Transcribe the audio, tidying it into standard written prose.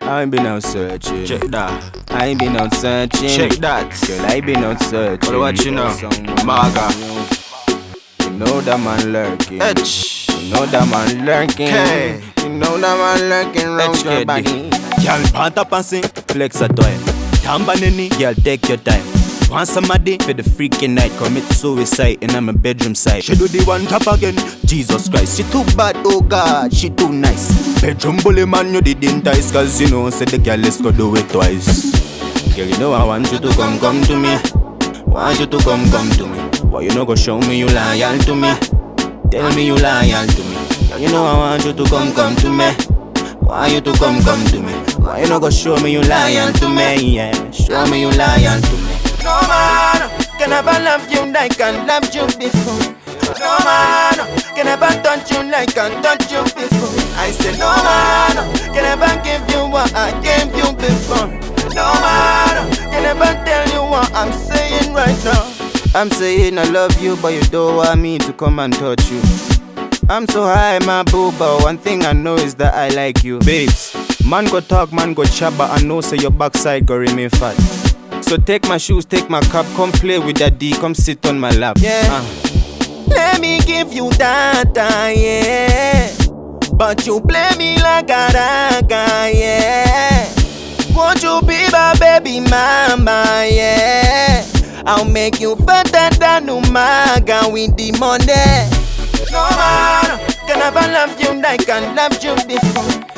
I ain't been out searching. Check that. I ain't been out searching. Check that. Girl, I been out searching. What you know? Maga. You know that man lurking. H. You know that man lurking. K. You know that man lurking round your HKD. body. Girl, Bata Pasi, Flex a toy. Tamba nini. Girl, take your time. Want somebody For the freaking night, commit suicide in my bedroom side. She do the one tap again. Jesus Christ, She too bad, oh God, she too nice. bedroom bully man, you did entice. Cause you know, say the girl, let's go do it twice. Girl, you know I want you to come to me. Want you to come to me. Why you no go show me you loyal to me? Tell me you loyal to me. Girl, you know I want you to come to me. Why you to come to me? Why you no go show me you loyal to me? Yeah, show me you loyal to me. No man can ever love you like I loved you before. No man can ever touch you like I touched you before. I said no man can ever give you what I gave you before. No man can ever tell you what I'm saying right now. I'm saying I love you, but you don't want me to come and touch you. I'm so high, my boo, but one thing I know is that I like you. Babes, man go talk, man go chat, but I know say your backside go remain fat. So take my shoes, take my cup, come play with that D, come sit on my lap. Yeah. Let me give you that, yeah. But you play me like a raga, yeah. Won't you be my baby mama, yeah. I'll make you better than Umaga with the money. No man can ever love you like I loved you before.